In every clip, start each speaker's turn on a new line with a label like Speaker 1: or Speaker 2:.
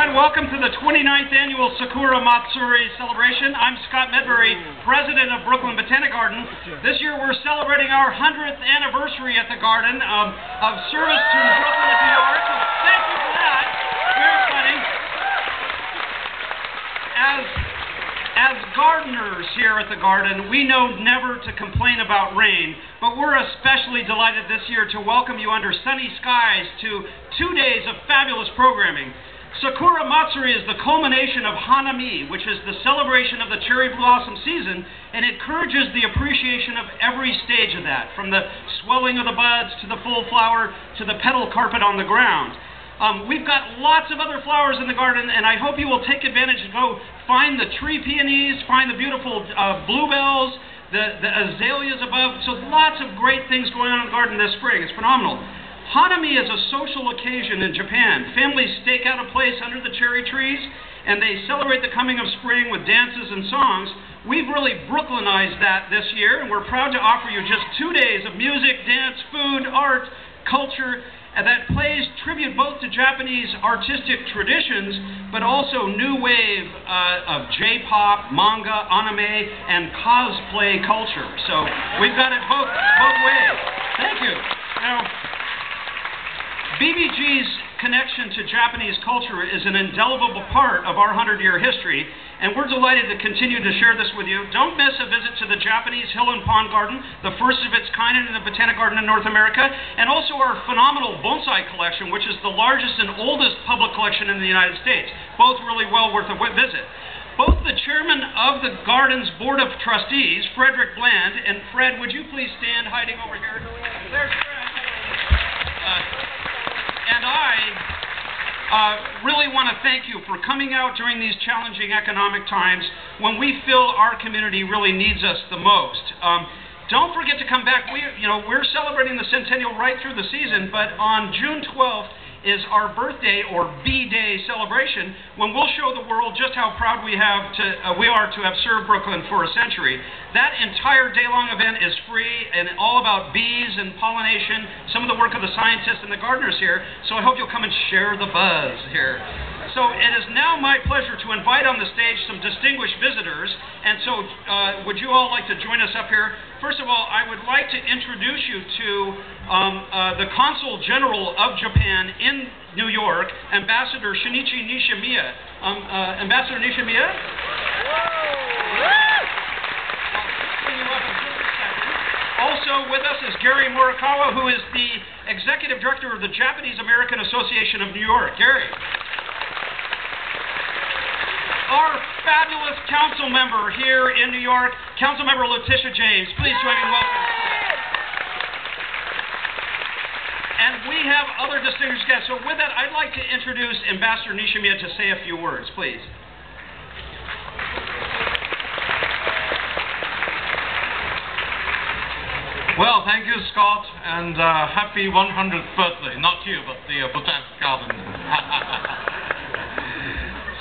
Speaker 1: and welcome to the 29th Annual Sakura Matsuri celebration. I'm Scott Medbury, President of Brooklyn Botanic Garden. This year we're celebrating our 100th anniversary at the garden of service to Brooklyn and New York. So thank you for that. Very exciting. As gardeners here at the garden, we know never to complain about rain, but we're especially delighted this year to welcome you under sunny skies to 2 days of fabulous programming. Sakura Matsuri is the culmination of Hanami, which is the celebration of the cherry blossom season, and encourages the appreciation of every stage of that, from the swelling of the buds to the full flower to the petal carpet on the ground. We've got lots of other flowers in the garden, and I hope you will take advantage and go find the tree peonies, find the beautiful bluebells, the azaleas above. So lots of great things going on in the garden this spring. It's phenomenal. Hanami is a social occasion in Japan. Families stake out a place under the cherry trees, and they celebrate the coming of spring with dances and songs. We've really Brooklynized that this year, and we're proud to offer you just 2 days of music, dance, food, art, culture, that plays tribute both to Japanese artistic traditions, but also new wave of J-pop, manga, anime, and cosplay culture. So we've got it both ways. Thank you. Now, BBG's connection to Japanese culture is an indelible part of our 100-year history, and we're delighted to continue to share this with you. Don't miss a visit to the Japanese Hill and Pond Garden, the first of its kind in the Botanic Garden in North America, and also our phenomenal bonsai collection, which is the largest and oldest public collection in the United States. Both really well worth a visit. Both the chairman of the garden's Board of Trustees, Frederick Bland, and Fred, would you please stand hiding over here? There's Fred. And I really want to thank you for coming out during these challenging economic times when we feel our community really needs us the most. Don't forget to come back. We're celebrating the centennial right through the season, but on June 12th is our birthday or B-Day celebration, when we'll show the world just how proud we are to have served Brooklyn for a century. That entire day-long event is free and all about bees and pollination, some of the work of the scientists and the gardeners here, so I hope you'll come and share the buzz here. So it is now my pleasure to invite on the stage some distinguished visitors, and so would you all like to join us up here? First of all, I would like to introduce you to the Consul General of Japan in New York, Ambassador Shinichi Nishimiya. Ambassador Nishimiya? Also with us is Gary Morikawa, who is the Executive Director of the Japanese American Association of New York. Gary. Our fabulous council member here in New York, Council Member Letitia James. Please join me in welcoming. And we have other distinguished guests. So with that, I'd like to introduce Ambassador Nishimiya to say a few words, please.
Speaker 2: Well, thank you, Scott, and happy 100th birthday. Not you, but the Botanic Garden.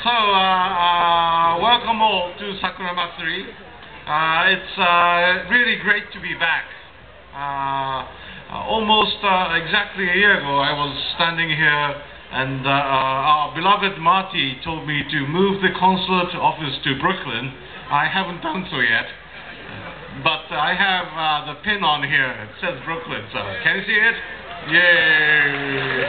Speaker 2: So, welcome all to Sakura Matsuri. It's really great to be back. Almost exactly a year ago, I was standing here, and our beloved Marty told me to move the consulate office to Brooklyn. I haven't done so yet, but I have the pin on here. It says Brooklyn, so can you see it? Yay!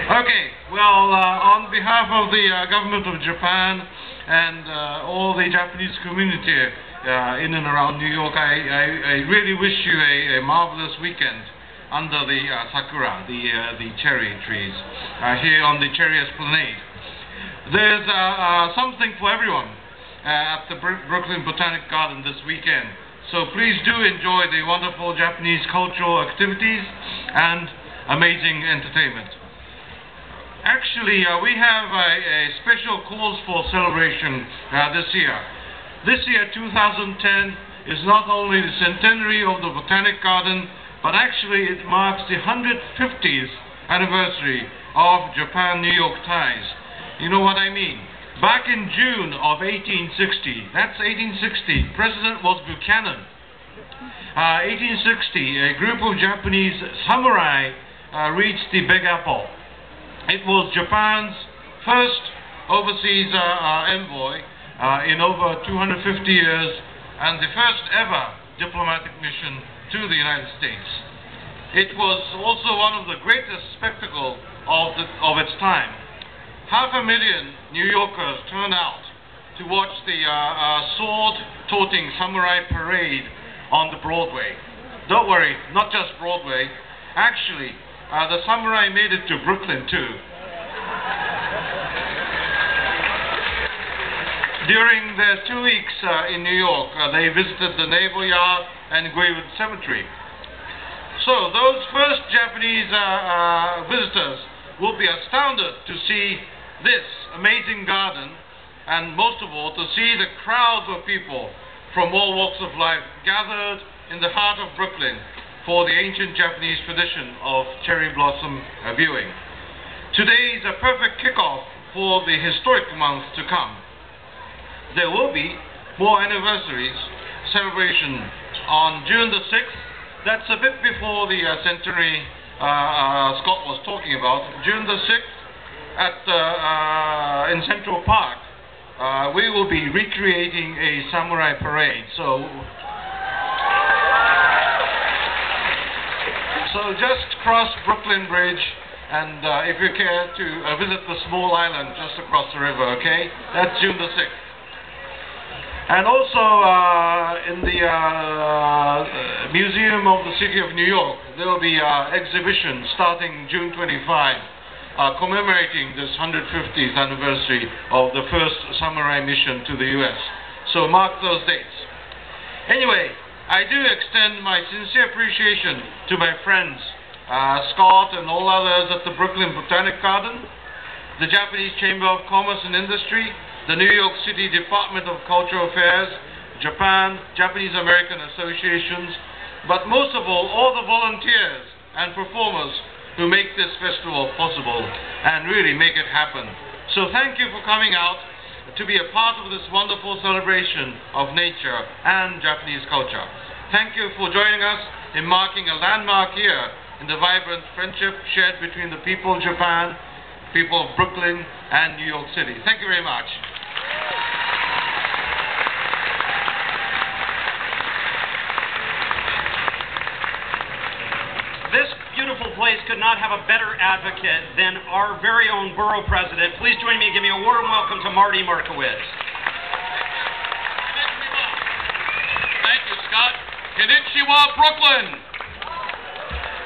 Speaker 2: Okay, well, on behalf of the government of Japan and all the Japanese community in and around New York, I really wish you a marvelous weekend under the sakura, the cherry trees, here on the Cherry Esplanade. There's something for everyone at the Brooklyn Botanic Garden this weekend, so please do enjoy the wonderful Japanese cultural activities and amazing entertainment. Actually, we have a special cause for celebration this year. This year, 2010, is not only the centenary of the Botanic Garden, but actually it marks the 150th anniversary of Japan-New York ties. You know what I mean? Back in June of 1860, that's 1860, President was Buchanan. 1860, a group of Japanese samurai reached the Big Apple. It was Japan's first overseas envoy in over 250 years, and the first ever diplomatic mission to the United States. It was also one of the greatest spectacles of its time. 500,000 New Yorkers turned out to watch the sword-toting samurai parade on the Broadway. Don't worry, not just Broadway. Actually, the samurai made it to Brooklyn too. During their 2 weeks in New York, they visited the Naval Yard and Greenwood Cemetery. So those first Japanese visitors will be astounded to see this amazing garden, and most of all to see the crowds of people from all walks of life gathered in the heart of Brooklyn for the ancient Japanese tradition of cherry blossom viewing. Today is a perfect kickoff for the historic months to come. There will be more anniversaries, celebration on June the 6th. That's a bit before the centenary Scott was talking about. June the 6th in Central Park, we will be recreating a samurai parade. So just cross Brooklyn Bridge, and if you care to visit the small island just across the river, okay? That's June the 6th. And also in the Museum of the City of New York, there will be exhibition starting June 25, commemorating this 150th anniversary of the first samurai mission to the US. So mark those dates. Anyway, I do extend my sincere appreciation to my friends, Scott and all others at the Brooklyn Botanic Garden, the Japanese Chamber of Commerce and Industry, the New York City Department of Cultural Affairs, Japanese American associations, but most of all the volunteers and performers who make this festival possible and really make it happen. So thank you for coming out to be a part of this wonderful celebration of nature and Japanese culture. Thank you for joining us in marking a landmark year in the vibrant friendship shared between the people of Japan, people of Brooklyn, and New York City. Thank you very much.
Speaker 1: This beautiful place could not have a better advocate than our very own borough president. Please join me and give me a warm welcome to Marty Markowitz.
Speaker 3: Thank you, Scott. Konnichiwa, Brooklyn.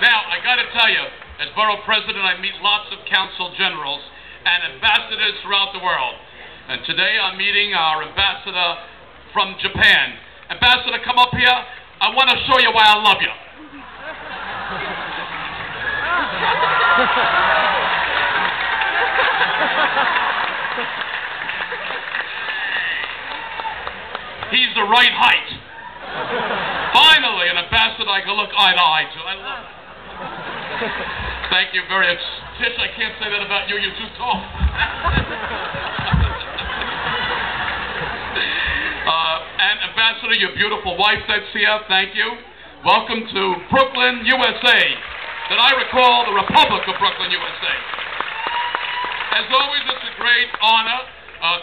Speaker 3: Now, I got to tell you, as borough president, I meet lots of council generals and ambassadors throughout the world. And today I'm meeting our ambassador from Japan. Ambassador, come up here. I want to show you why I love you. He's the right height. Finally, an ambassador I can look eye to eye to. I love it. Thank you very much. Tish, I can't say that about you. You're too tall. And Ambassador, your beautiful wife that's here, thank you. Welcome to Brooklyn, USA. That I recall the Republic of Brooklyn, USA. As always, it's a great honor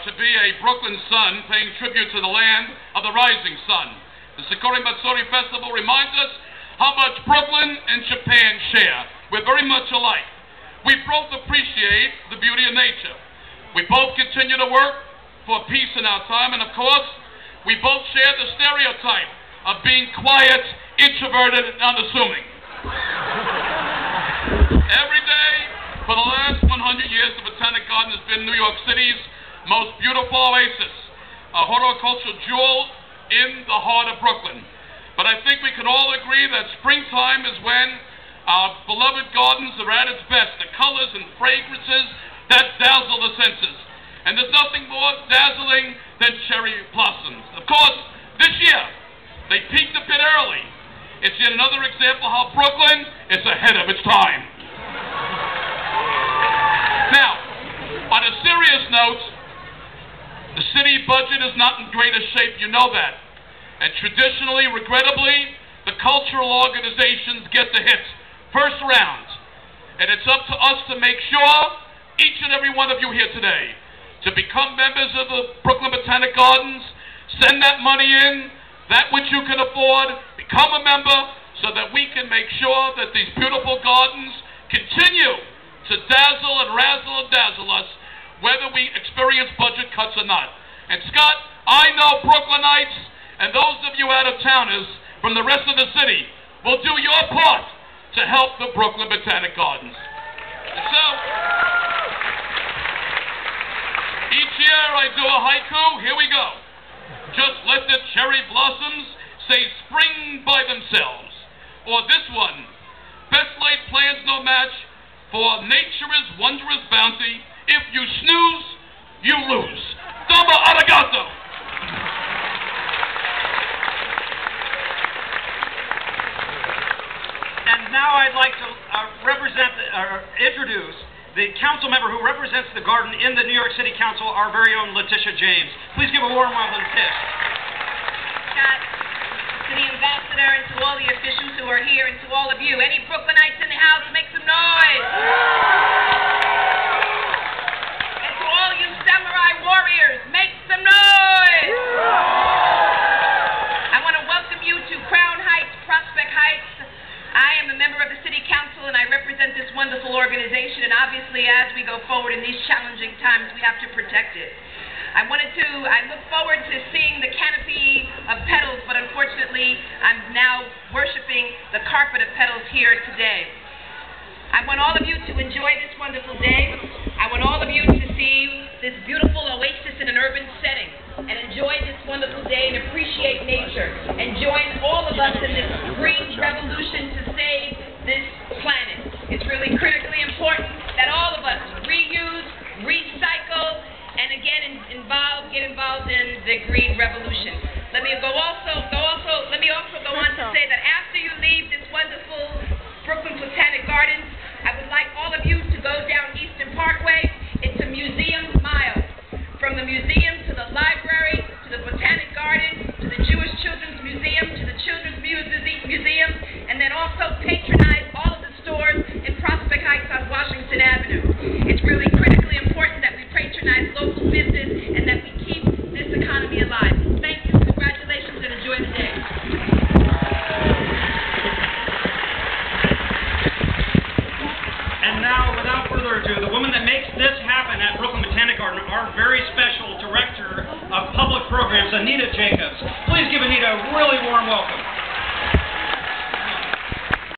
Speaker 3: to be a Brooklyn son, paying tribute to the land of the rising sun. The Sakura Matsuri Festival reminds us how much Brooklyn and Japan share. We're very much alike. We both appreciate the beauty of nature. We both continue to work for peace in our time, and of course, we both share the stereotype of being quiet, introverted, and unassuming. Every day, for the last 100 years, the Botanic Garden has been New York City's most beautiful oasis, a horticultural jewel in the heart of Brooklyn. But I think we can all agree that springtime is when our beloved gardens are at its best, the colors and fragrances that dazzle the senses. And there's nothing more dazzling than cherry blossoms. Of course, this year, they peaked a bit early. It's yet another example how Brooklyn is ahead of its time. Now, on a serious note, the city budget is not in greatest shape, you know that. And traditionally, regrettably, the cultural organizations get the hit. First round. And it's up to us to make sure, each and every one of you here today, to become members of the Brooklyn Botanic Gardens, send that money in, that which you can afford, become a member, so that we can make sure that these beautiful gardens continue to dazzle and razzle and dazzle us, whether we experience budget cuts or not. And Scott, I know Brooklynites and those of you out-of-towners from the rest of the city will do your part to help the Brooklyn Botanic Gardens. And so, each year I do a haiku. Here we go. Just let the cherry blossoms say spring by themselves. Or this one, best laid plans no match, for nature's wondrous bounty. If you snooze, you lose. Domo arigato.
Speaker 1: And now I'd like to introduce the council member who represents the garden in the New York City Council, our very own Letitia James. Please give a warm welcome to Tish.
Speaker 4: Scott, to the ambassador and to all the officials who are here and to all of you. Any Brooklynites in the house, make some noise. And to all you samurai warriors, make some noise. I want to welcome you to Crown Heights, Prospect Heights. I am a member of the City Council and I represent this wonderful organization, and obviously as we go forward in these challenging times, we have to protect it. I look forward to seeing the canopy of petals, but unfortunately I'm now worshiping the carpet of petals here today. I want all of you to enjoy this wonderful day. I want all of you to see this beautiful oasis in an urban setting and enjoy this wonderful day and appreciate nature and join all of us in this green revolution to save this planet. It's really critically important that all of us reuse, recycle, and again get involved in the green revolution. Let me also go on to say that after you leave this wonderful Brooklyn Botanic Gardens, I would like all of you to go down Eastern Parkway. It's a museum mile. From the museum to the library, to the Botanic Garden, to the Jewish Children's Museum, to the Children's Museum, and then also patronize all of the stores in Prospect Heights on Washington Avenue. It's really critically important that we patronize local business and that we keep this economy alive. Thank you, congratulations, and enjoy the day.
Speaker 1: And now, without further ado, the woman that makes this happen at Brooklyn Botanic Garden, our very special Director of Public Programs, Anita Jacobs. Please give Anita a really warm welcome.